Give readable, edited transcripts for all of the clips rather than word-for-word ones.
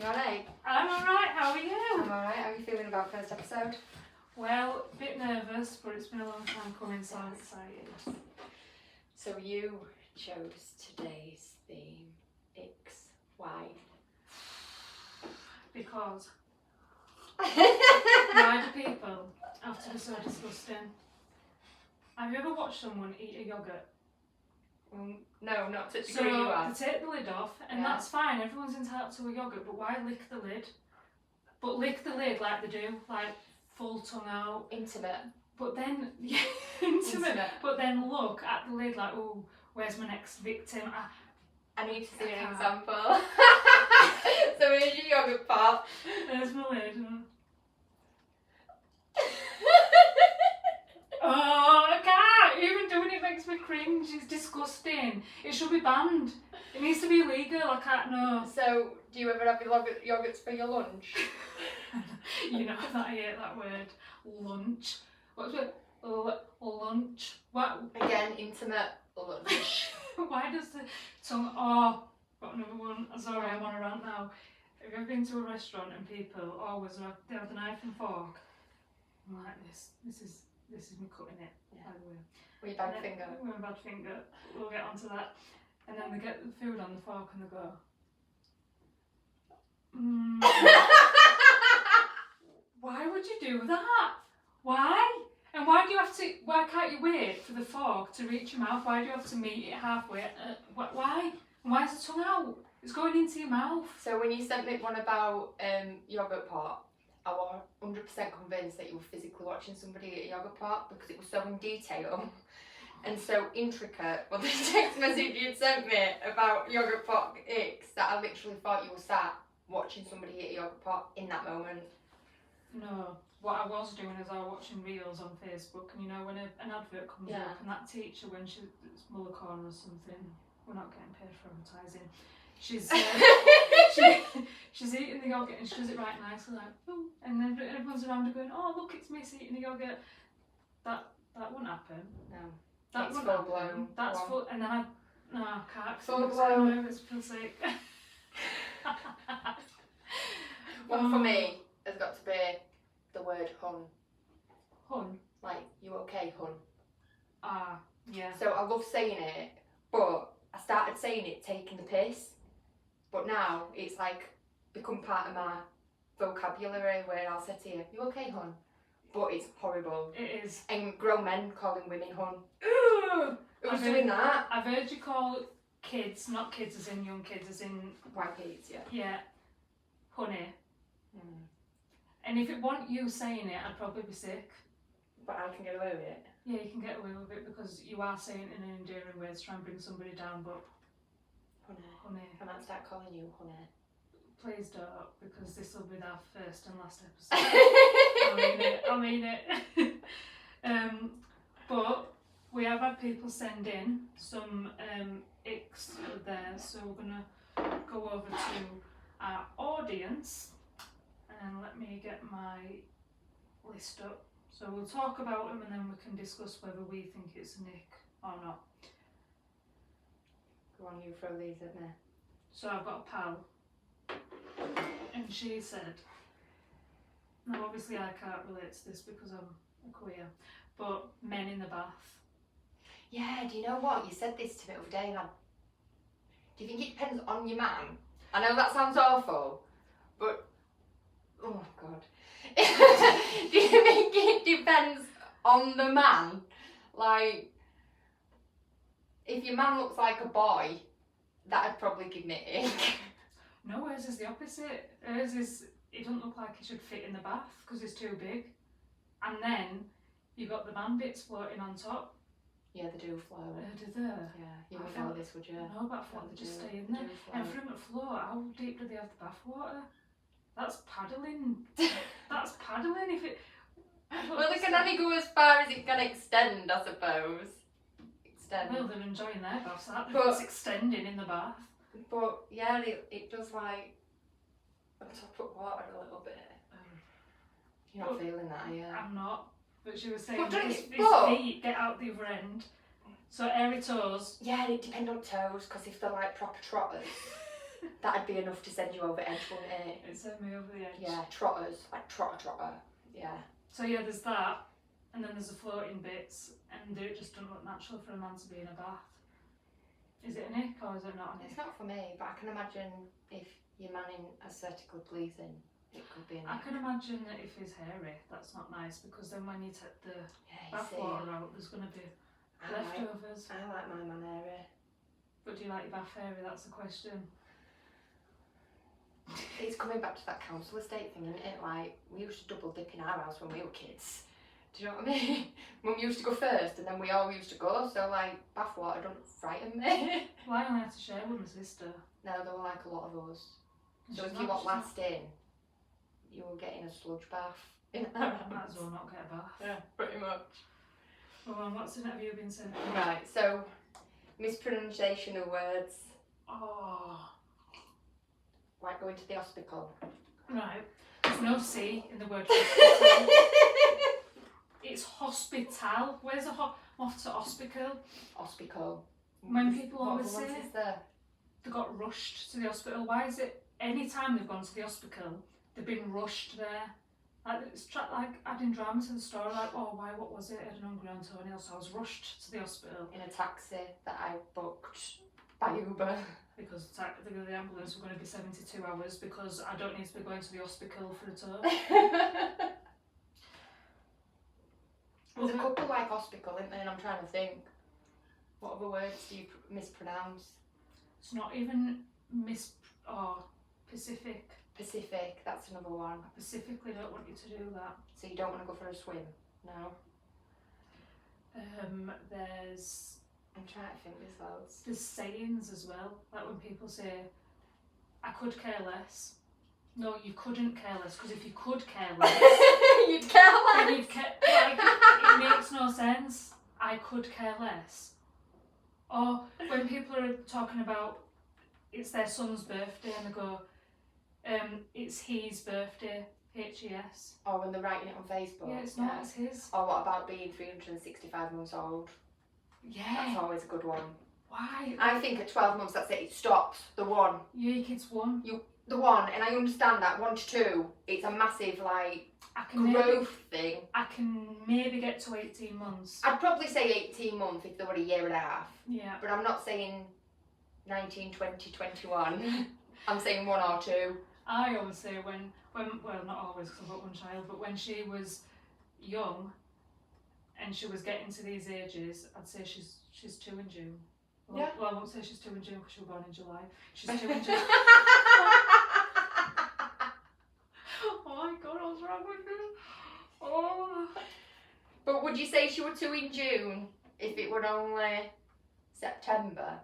You alright? I'm alright, how are you? I'm alright. How are you feeling about first episode? Well, a bit nervous, but it's been a long time coming, so I'm excited. So you chose today's theme, icks. Why? Because why do people have to be so disgusting? Have you ever watched someone eat a yoghurt? No, not to the So degree you are. they take the lid off, and that's fine, everyone's entitled to a yoghurt, but why lick the lid? But lick the lid like they do, like full tongue out. Intimate. But then, yeah, intimate. But then look at the lid like, oh, where's my next victim? I need to see an example. So here's your yogurt pot. There's my lid. Oh, I can't! Even doing it makes me cringe. It's disgusting. It should be banned. It needs to be illegal. I can't know. So, do you ever have your yogurts for your lunch? You know that I hate that word. Lunch. What's it? Lunch. What? Again, intimate lunch. Why does the tongue... Oh, got another one. Sorry, I want to rant now. Have you ever been to a restaurant and people always have the knife and fork? I'm like this. This is me cutting it, by the way. With your bad finger. With my bad finger. We'll get onto that. And then they get the food on the fork and they go... Why would you do that? Why? And why do you have to... Why can't you wait for the fork to reach your mouth? Why do you have to meet it halfway? Why? And why is the tongue out? It's going into your mouth. So when you sent me one about yogurt pot, I was 100% convinced that you were physically watching somebody eat a yogurt pot because it was so in detail and so intricate. But the text message you'd sent me about yogurt pot icks that I literally thought you were sat watching somebody eat a yogurt pot in that moment. No. What I was doing is I was watching reels on Facebook, and you know when an advert comes up, and that teacher, when she's Mullicorn or something, we're not getting paid for advertising, she's she's eating the yogurt and she does it right nicely, like, ooh, and then everyone's around her going, oh look, it's Miss eating the yogurt. That wouldn't happen. No. That it's wouldn't full happen. blown. That's full, and then I can't. Full blown. Nervous for sake. One for me has got to be the word hun. Hun? Like, you okay, hun? Ah, yeah. So I love saying it, but I started saying it taking the piss. But now it's like become part of my vocabulary where I'll say to you, you okay, hun? But it's horrible. It is. And grown men calling women hun. Ooh! Who's doing that? I've heard you call kids, not kids as in young kids, as in... White kids, yeah. Yeah. Honey. And if it weren't you saying it, I'd probably be sick. But I can get away with it. Yeah, you can get away with it because you are saying it in an endearing way to try and bring somebody down, but... Honey. I might start calling you honey. Please don't, because this will be our first and last episode. I mean it. But we have had people send in some icks there, so we're going to go over to our audience. And let me get my list up. So we'll talk about them and then we can discuss whether we think it's an ick or not. Go on, you throw these at me. So I've got a pal, and she said, now obviously I can't relate to this because I'm a queer, but men in the bath. Yeah, do you know what? You said this to me the other day and do you think it depends on your man? I know that sounds awful, but oh god. Do you think it depends on the man? Like, if your man looks like a boy, that'd probably give me an ick. No, hers is the opposite. Hers is, it doesn't look like he should fit in the bath because he's too big. And then you've got the man bits floating on top. Yeah, they do float. Do they? Yeah, you wouldn't know this, would you? No, but I thought they just stay in there. And for him to float, how deep do they have the bath water? That's paddling. That's paddling if it... Well, they can only go as far as it can extend, I suppose. Well, they're enjoying their baths, aren't they? It's extending in the bath. But yeah, it does like on top of water a little bit. You're not feeling that, are you? I'm not. But she was saying but his feet get out the other end. So airy toes. Yeah, it depends on toes, because if they're like proper trotters, That'd be enough to send you over the edge, wouldn't it? It sent me over the edge. Yeah, trotters, like trotter. Yeah. So yeah, there's that, and then there's the floating bits, and it just doesn't look natural for a man to be in a bath. Is it an ick or is it not an ick? It's not for me, but I can imagine if your man in aesthetically pleasing, it could be an I ick. can imagine that if he's hairy, that's not nice, because then when you take the Yeah, you bath see, water out, there's going to be leftovers. I like my man hairy. But do you like your bath hairy? That's the question. It's coming back to that council estate thing, isn't it? Like, we used to double dip in our house when we were kids. Do you know what I mean? Mum used to go first and then we all used to go, so like, bath water don't frighten me. Well, I only had to share with my sister. No, there were like a lot of us. So She's if you not- got last in, you were getting a sludge bath in our house. Might as well not get a bath. Yeah, pretty much. Well, what's in it have you been sent? Right, so, mispronunciation of words, Oh, like going to the hospital. right. There's no C in the word hospital. It's hospital. Where's the off to hospital? Hospital. When people What always other say ones is there? they got rushed to the hospital. Why is it any time they've gone to the hospital, they've been rushed there? Like it's like adding drama to the story. Like, oh, why? What was it? I had an hungry toenail, so I was rushed to the hospital In a taxi that I booked by Uber. because the ambulance were going to be 72 hours because I don't need to be going to the hospital for a toe. There's a couple like hospital, isn't there? And I'm trying to think. What other words do you mispronounce? It's not even Pacific. Pacific, that's another one. I specifically don't want you to do that. So you don't want to go for a swim? No? There's I'm trying to think there's loads. There's sayings as well, like when people say, I could care less. No, you couldn't care less, because if you could care less, You'd care less. then you'd care, like, it makes no sense. I could care less. Or when people are talking about it's their son's birthday and they go, it's his birthday, HES. Or when they're writing it on Facebook. Yeah, it's not, it's his. Or what about being 365 months old? That's Yeah, always a good one. why? I think at 12 months that's it, it stops. The one. Yeah, your kid's one. The one, and I understand that 1 to 2, it's a massive like I can growth thing. I can maybe get to 18 months. I'd probably say 18 months if they were a year and a half. Yeah. But I'm not saying 19, 20, 21. I'm saying 1 or 2. I always say when well, not always because I've got one child, but when she was young and she was getting to these ages, I'd say she's 2 in June. Well, Yeah. well, I won't say she's 2 in June because she was born in July. She's 2 in June. Oh my god, what's wrong with me? Oh. But would you say she were 2 in June if it were only September?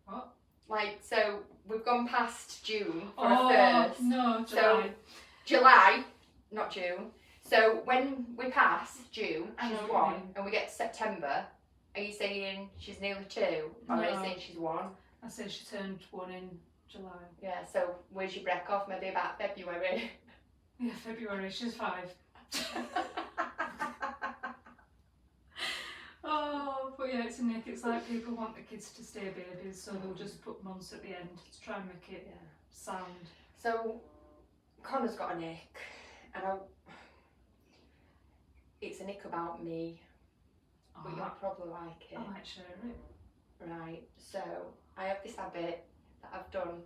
What? Like, so we've gone past June for Oh, a first. no, So July. July, not June. So when we pass June, I know she's what you 1, mean. and we get to September, are you saying she's nearly 2? Or are you No. saying she's 1? I say she turned 1 in July. Yeah, so where's your break off? Maybe about February. Yeah, February, she's 5. Oh, but yeah, it's a nick. It's like people want the kids to stay babies, so they'll just put months at the end to try and make it Yeah. sound. So Connor's got a nick, and it's a nick about me, but you'll probably like it. I might share it. Right, so I have this habit that I've done,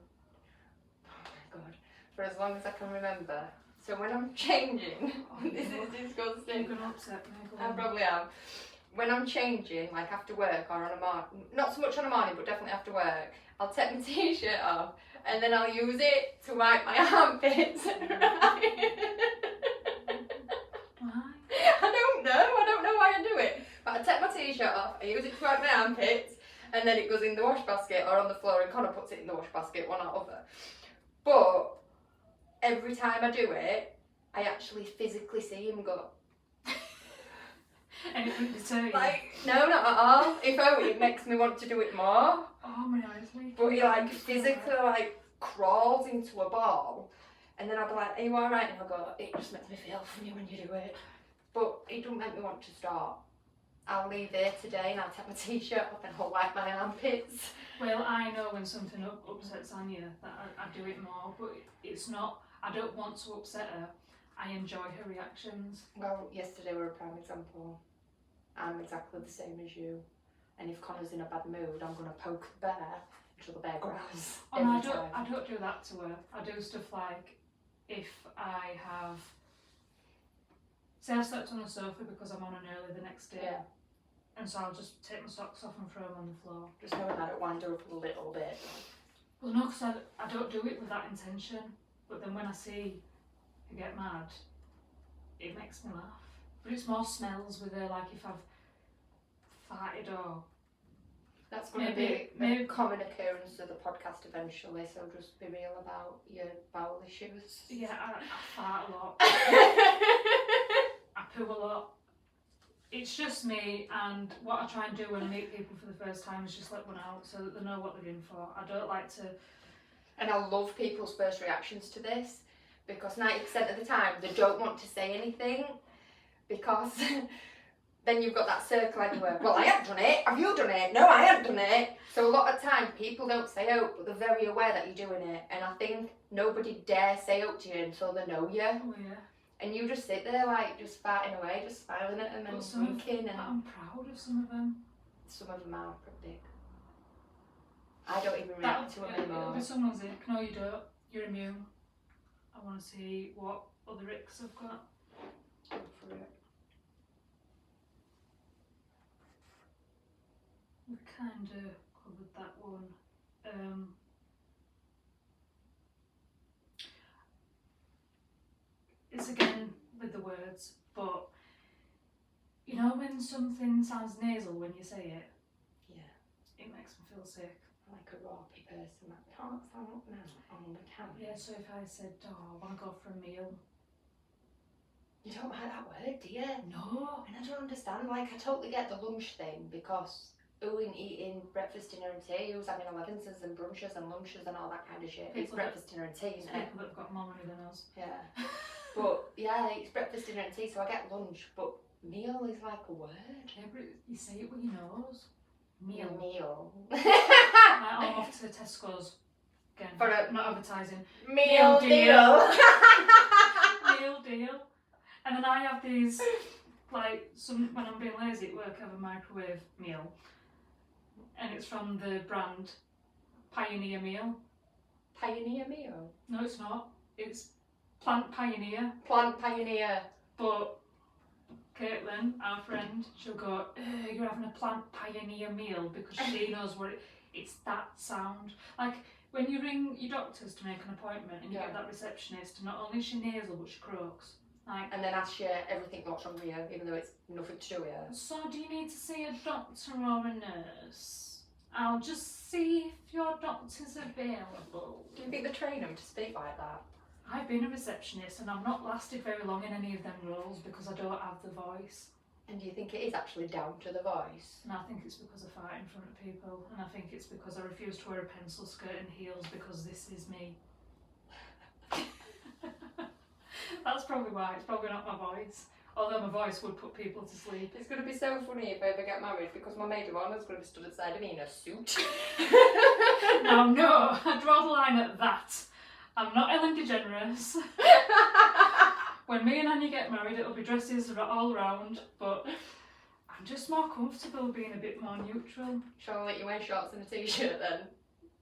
oh my god, for as long as I can remember. So when I'm changing, this is disgusting. You're gonna upset me. Go I on. probably am. When I'm changing, like after work or on a morning, not so much on a morning, but definitely after work, I'll take my t-shirt off and then I'll use it to wipe my armpits. Right? Why? I don't know why I do it. But I take my t-shirt off, I use it to wipe my armpits, and then it goes in the wash basket or on the floor, and Connor puts it in the wash basket, one or other. But every time I do it, I actually physically see him go, And it wouldn't deter you. like, no, not at all. If only it makes me want to do it more. Oh my eyes, leak. But he like physically like crawls into a ball, and then I'll be like, are you alright? And I'll go, it just makes me feel funny when you do it. But it doesn't make me want to start. I'll leave here today and I'll take my t-shirt off and I'll wipe my armpits. Well, I know when something upsets Anya that I do it more, but it's not, I don't want to upset her. I enjoy her reactions. Well, yesterday were a prime example. I'm exactly the same as you. And if Connor's in a bad mood, I'm going to poke the bear until the bear growls. Oh, no, I don't do that to her. I do stuff like if I have, say I slept on the sofa because I'm on an early the next day. Yeah. And so I'll just take my socks off and throw them on the floor. Just knowing I don't wind her up a little bit. Well, no, because I don't do it with that intention. But then when I see her get mad, it makes me laugh. But it's more smells with her, like if I've farted or... That's going to be a common occurrence of the podcast eventually, so just be real about your bowel issues. Yeah, I fart a lot. I poo a lot. It's just me, and what I try and do when I meet people for the first time is just let one out so that they know what they're in for. I don't like to... And I love people's first reactions to this, because 90% of the time they don't want to say anything, because then you've got that circle anywhere. Well, I haven't done it. Have you done it? No, I haven't done it. So a lot of time people don't say out, but they're very aware that you're doing it. And I think nobody dare say out to you until they know you. Oh, yeah. And you just sit there like just farting away, just smiling at them and winking. And I'm proud of some of them. some of them are pretty big. I don't even react to them anymore. It'll be someone's ick. No, you don't. You're immune. I want to see what other icks I've got. Go for it. We kind of covered that one. It's again with the words, but you know when something sounds nasal when you say it? Yeah. It makes me feel sick. Like a ropey person that can't sound up now on the camera. Yeah, so if I said, oh, I want to go for a meal. You don't like that word, do you? No. And I don't understand, like I totally get the lunch thing, because who ain't eating breakfast, dinner and tea? Who's having 11s and brunches and lunches and all that kind of shit? It's breakfast, dinner and tea, isn't it? People that have got more money than us. Yeah. But yeah, it's breakfast, dinner and tea, so I get lunch, but meal is like a word. Yeah, but you say it with your nose. Meal. Meal. I'm off to Tesco's again. For a not advertising. meal deal. Meal deal. And then I have these, like, when I'm being lazy at work, I have a microwave meal. And it's from the brand Pioneer Meal. Pioneer meal? No, it's not. It's Plant Pioneer. Plant Pioneer. But Caitlin, our friend, she'll go, you're having a Plant Pioneer meal, because she knows what it's that sound. Like, when you ring your doctors to make an appointment and you get that receptionist, not only is she nasal, but she croaks. Like, and then ask you everything what's wrong with you, even though it's nothing to do with you. So do you need to see a doctor or a nurse? I'll just see if your doctor's available. Do you think they train them to speak like that? I've been a receptionist and I've not lasted very long in any of them roles because I don't have the voice. And do you think it is actually down to the voice? And I think it's because I fight in front of people, and I think it's because I refuse to wear a pencil skirt and heels because this is me. That's probably why. It's probably not my voice. Although my voice would put people to sleep. It's going to be so funny if I ever get married, because my maid of honour's going to be stood outside of me in a suit. Now, no, I draw the line at that. I'm not Ellen DeGeneres. When me and Annie get married, it'll be dresses all round, but I'm just more comfortable being a bit more neutral. Shall I let you wear shorts and a t-shirt then?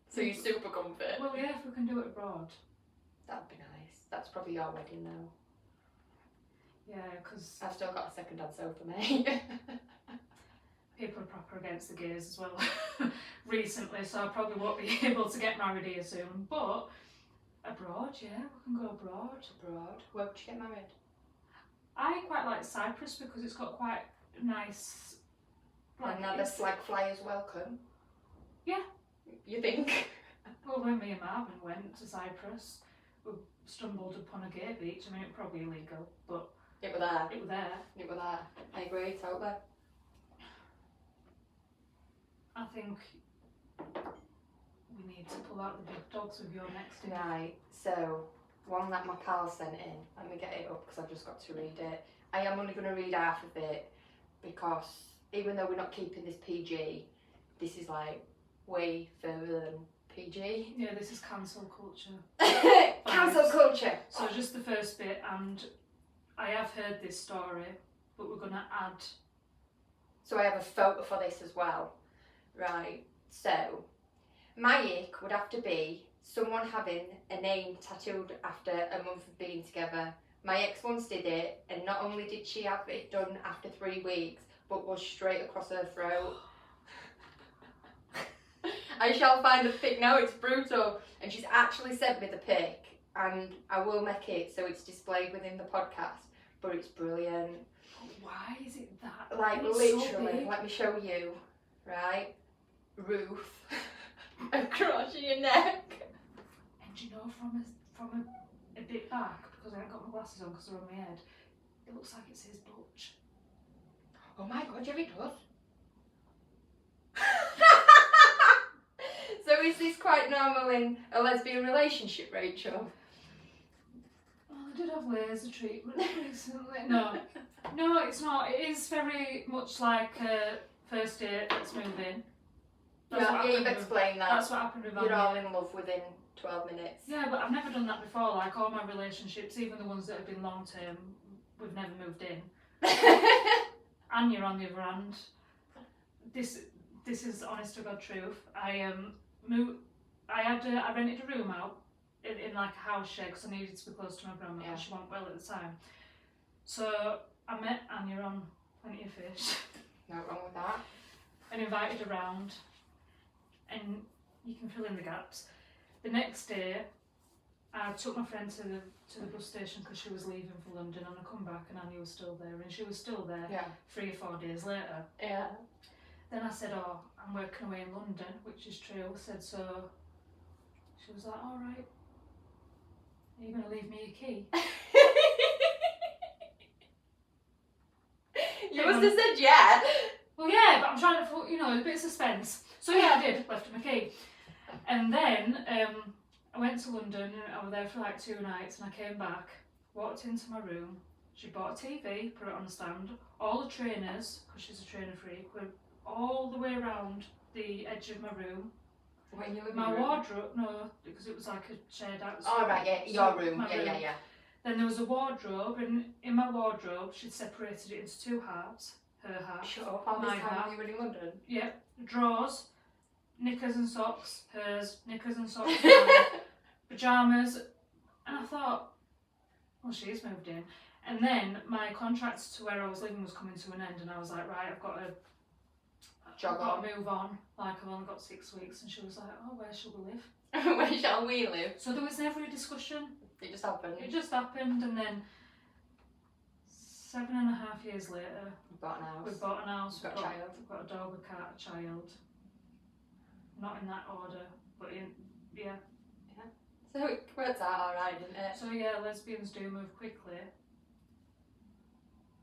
So you're super comfy? Well, yeah, if we can do it abroad. That'd be nice. That's probably your wedding now. Yeah, because I've still got a second-hand sofa, mate. people are proper against the gays as well recently, so I probably won't be able to get married here soon. But abroad, yeah, we can go abroad. Abroad? Where would you get married? I quite like Cyprus because it's got quite nice... Like, another flag flyers welcome? Yeah. You think? Well, when me and Marvin went to Cyprus, we stumbled upon a gay beach. I mean, it was probably illegal, but... It were there. It was there. It were there. I agree, totally. I think we need to pull out the big dogs with your next thing. Right, so, one that my pal sent in. Let me get it up because I've just got to read it. I am only going to read half of it because even though we're not keeping this PG, this is like way further than PG. Yeah, this is cancel culture. Cancel culture. So just the first bit, and I have heard this story, but we're gonna add. So I have a photo for this as well. Right. So my ick would have to be someone having a name tattooed after a month of being together. My ex once did it, and not only did she have it done after 3 weeks, but was straight across her throat. I shall find the pic now, it's brutal. And she's actually sent me the pic, and I will make it so it's displayed within the podcast, but it's brilliant. Why is it that? Like, It's literally, so big. let me show you, right? Roof across your neck. And do you know, from a bit back, because I haven't got my glasses on because they're on my head, it looks like it says Butch. Oh my god, yeah, it does. So is this quite normal in a lesbian relationship, Rachel? Oh, I did have laser treatment recently. No, it's not. It is very much like a first date. Let's move in. Yeah, you've explained that. That's what happened with You're all Anya. in love within 12 minutes. Yeah, but I've never done that before. Like all my relationships, even the ones that have been long term, we've never moved in. Anya, on the other hand, this is honest to God truth. I rented a room out in like a house shed because I needed to be close to my grandma and she wasn't well at the time. So I met Anya on Plenty of Fish. No wrong with that. And invited her round, and you can fill in the gaps. The next day, I took my friend to the bus station because she was leaving for London, and I come back and Anya was still there, and she was still there 3 or 4 days later. Yeah. Then I said, oh, I'm working away in London, which is true. I said, so she was like, all right, are you going to leave me a key? You must have said yeah. Well, yeah, but I'm trying to, a bit of suspense. So yeah, I did, left him a key. And then I went to London and I was there for like 2 nights, and I came back, walked into my room. She bought a TV, put it on a stand. All the trainers, because she's a trainer freak, were all the way around the edge of my room. When you live My in your room? wardrobe, no, because it was like a shared house. Oh right, yeah, your room. My room. Yeah. Then there was a wardrobe, and in my wardrobe, she'd separated it into 2 halves. Her half. Shut up, all this my time half. you were in London. Yep, drawers, knickers and socks, hers, knickers and socks, mine, pyjamas, and I thought, well, she's moved in. And then my contract to where I was living was coming to an end, and I was like, right, I've got to move on. Like, I've only got 6 weeks, and she was like, oh, where shall we live? Where shall we live? So there was never a discussion. It just happened. It just happened, and then 7.5 years later, We bought an house. we've bought an house, Got a child. we've got a dog, a cat, a child. Not in that order, but yeah. So it worked out alright, didn't it? So yeah, lesbians do move quickly.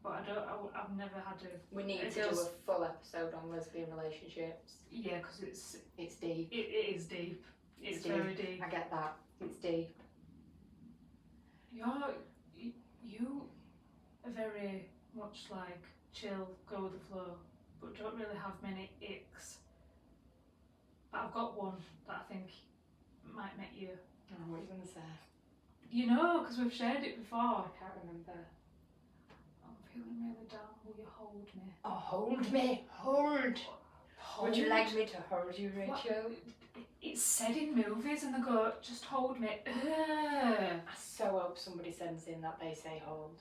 But I've never had a... We need It to do a goes- full episode on lesbian relationships. Yeah, because It's deep. it is deep. It's deep. very deep. I get that. It's deep. You are very much like chill, go with the flow, but don't really have many icks. But I've got one that I think might make you... Oh, what are you going to say? You know, because we've shared it before. I can't remember. I'm feeling really down. Will you hold me? Oh, hold me. Hold. Would you like me to hold you, Rachel? It's said in movies and they go, just hold me. Ugh. I so hope somebody sends in that they say hold.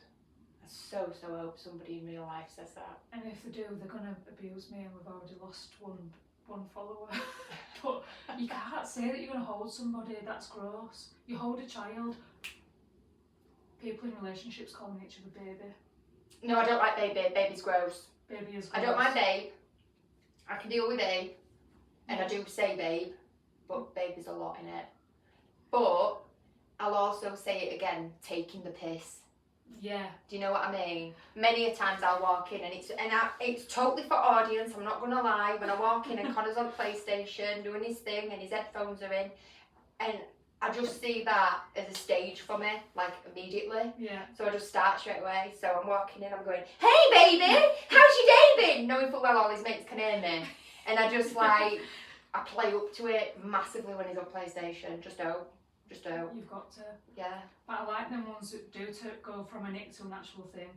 I so hope somebody in real life says that. And if they do, they're going to abuse me, and we've already lost one follower. But you can't say that you're going to hold somebody, that's gross. You hold a child. People in relationships calling each other baby. No, I don't like baby. Baby's gross. Baby is gross. I don't mind babe. I can deal with babe. And I do say babe. But babe is a lot in it. But I'll also say it again, taking the piss. Yeah. Do you know what I mean? Many a times I'll walk in and it's totally for audience, I'm not gonna lie. When I walk in and Connor's on PlayStation doing his thing and his headphones are in, and I just see that as a stage for me, like immediately. Yeah. So I just start straight away. So I'm walking in, I'm going, "Hey baby, how's your day been?" Knowing full well all his mates can hear me. And I just like, I play up to it massively when he's on PlayStation. Just don't. You've got to. Yeah. But I like them ones that do to go from an ick to an actual thing.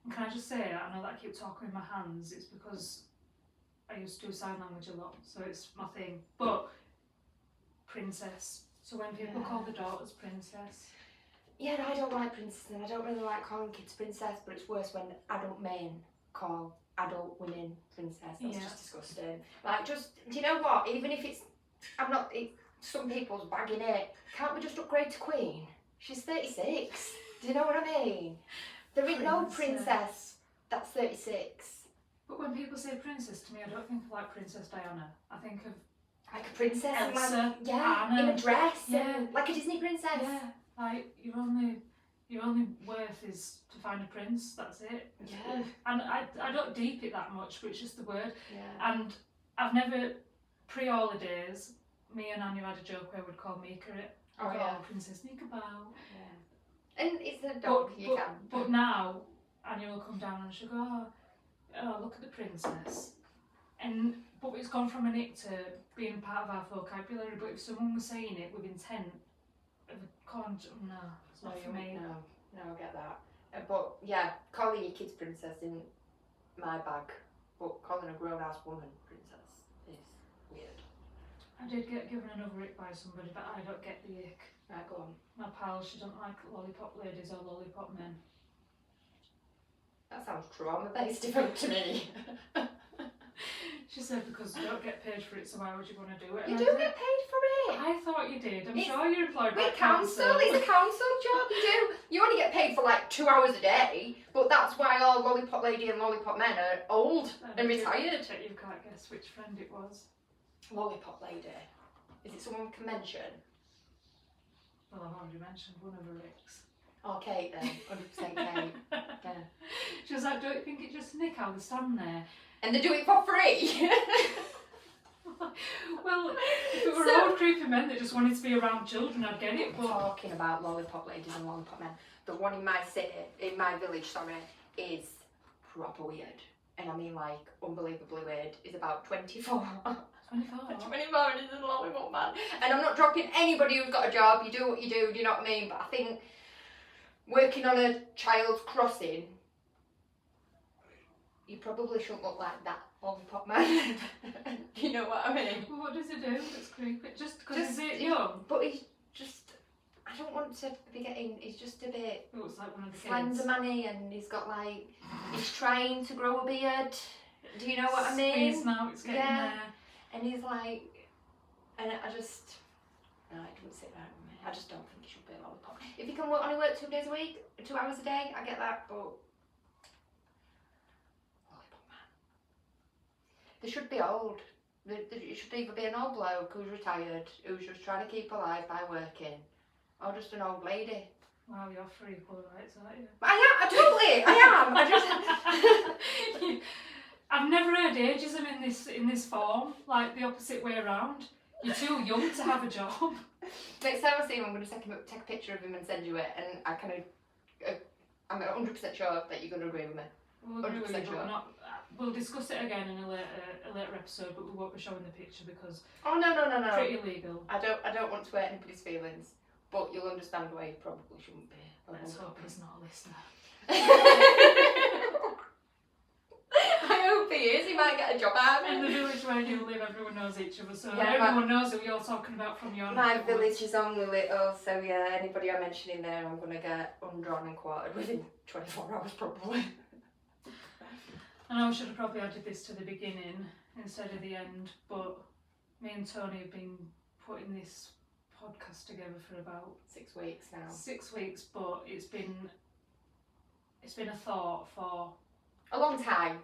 And can I just say, I know that I keep talking with my hands, it's because I used to do sign language a lot, so it's my thing. But princess. So when people call the daughters princess. Yeah, and I don't like princess, and I don't really like calling kids princess, but it's worse when adult men call adult women princess. That's just disgusting. Like, just, do you know what? Even if it's, some people's bagging it, can't we just upgrade to queen? She's 36. Do you know what I mean? There ain't no princess that's 36. But when people say princess to me, I don't think of like Princess Diana. I think of like a princess, Elsa, like, Anna, in a dress, like a Disney princess. Yeah, like your only worth is to find a prince. That's it. Yeah. And I don't deep it that much, but it's just the word. Yeah. And I've never, pre-holidays, me and Anya had a joke where we'd call Mika it. Oh yeah. Princess Mika Bow. Yeah. And it's a dog. But now Anya will come down and she'll go, oh, look at the princess. But it's gone from an ick to being part of our vocabulary. But if someone was saying it with intent of a no, it's not for me. No, I get that. But yeah, calling your kids princess isn't my bag. But calling a grown-ass woman princess is weird. I did get given another ick by somebody, but I don't get the ick. Right, go on. My pal, she doesn't like lollipop ladies or lollipop men. That sounds trauma-based to me. She said because you don't get paid for it, so why would you want to do it? You do get paid for it. I thought you did. I'm sure you're employed by council. It's a council job. You do. You only get paid for like 2 hours a day, but that's why all lollipop lady and lollipop men are old and retired. You can't guess which friend it was. Lollipop lady. Is it someone we can mention? Well, I've already mentioned one of her icks. Oh, Kate then. 100% Kate. Yeah. She was like, don't you think it's just Nick how they stand there? And they do it for free. Well, if it were old creepy men that just wanted to be around children, I'd get it. But talking about lollipop ladies and lollipop men, the one in my city, in my village, is proper weird. And I mean like unbelievably weird. Is about 24. 24? 24 and is a lollipop man. And I'm not dropping anybody who's got a job. You do what you do you know what I mean? But I think working on a child's crossing, you probably shouldn't look like that lollipop man. Do you know what I mean? Well, what does he do that's creepy? Just because he's young? But he's just, I don't want to be getting, he's just a bit It looks like one of the slender kids. manny, and he's got like, he's trying to grow a beard. Do you know what I mean? Squeeze now, it's getting there. And he's like, and I just, no, it doesn't sit right with me. I just don't think he should be a lollipop. If he can only work 2 days a week, 2 hours a day, I get that, but lollipop man. They should be old. It should either be an old bloke who's retired, who's just trying to keep alive by working, or just an old lady. Wow, you're for equal rights, aren't you? I am. I've never heard ageism in this form, like the opposite way around. You're too young to have a job. Next time I see him, I'm going to take a picture of him and send you it, and I'm 100% sure that you're going to agree with me. We'll agree with you, but we'll discuss it again in a later episode, but we won't be showing the picture because no. Pretty illegal. I don't want to hurt anybody's feelings, but you'll understand why you probably shouldn't be. Let's hope he's not a listener. I hope he is. He might get a job out of it. In the village where you live, everyone knows each other, so yeah, everyone knows who you're talking about from your My village is only little, so yeah, anybody I'm mentioning there, I'm going to get undrawn and quartered within 24 hours probably. I know I should have probably added this to the beginning instead of the end, but me and Tony have been putting this podcast together for about 6 weeks now. 6 weeks, but it's been a thought for a long time.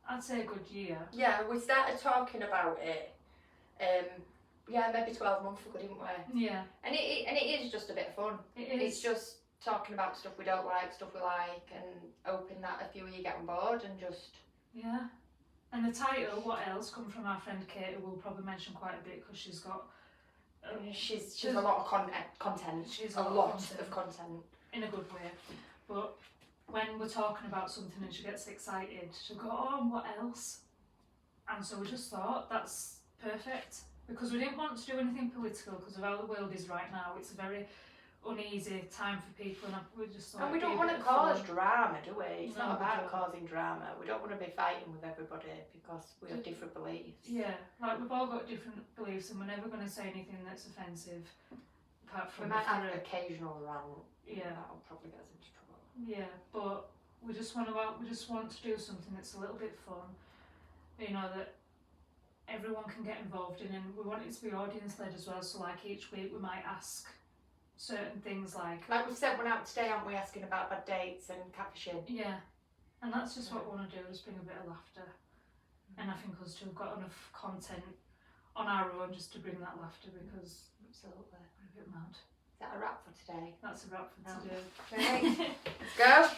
I'd say a good year. Yeah, we started talking about it. Maybe 12 months ago, didn't we? Yeah. And it is just a bit of fun. It is. It's just talking about stuff we don't like, stuff we like, and hoping that a few of you get on board and just. Yeah. And the title, What Else, come from our friend Kate, who we'll probably mention quite a bit because she's got She's a lot of content. She's a lot of content. In a good way. But when we're talking about something and she gets excited, she'll go, oh, and what else? And so we just thought that's perfect, because we didn't want to do anything political because of how the world is right now. It's a very uneasy time for people, and we just thought. And we don't want to cause drama, do we? It's not about causing drama. We don't want to be fighting with everybody because we have different beliefs. Yeah, like we've all got different beliefs, and we're never going to say anything that's offensive. Apart from we might have an occasional rant. Yeah, that'll probably get us into trouble. Yeah, but we just want to do something that's a little bit fun. You know, that everyone can get involved in, and we want it to be audience led as well. So like each week we might ask certain things like we've sent one out today, aren't we, asking about bad dates and catfishing. Yeah, and that's just what we want to do, is bring a bit of laughter. And I think us two have got enough content on our own just to bring that laughter, because absolutely we're a bit mad. Is that a wrap for today? That's a wrap for today. Right. Let's go.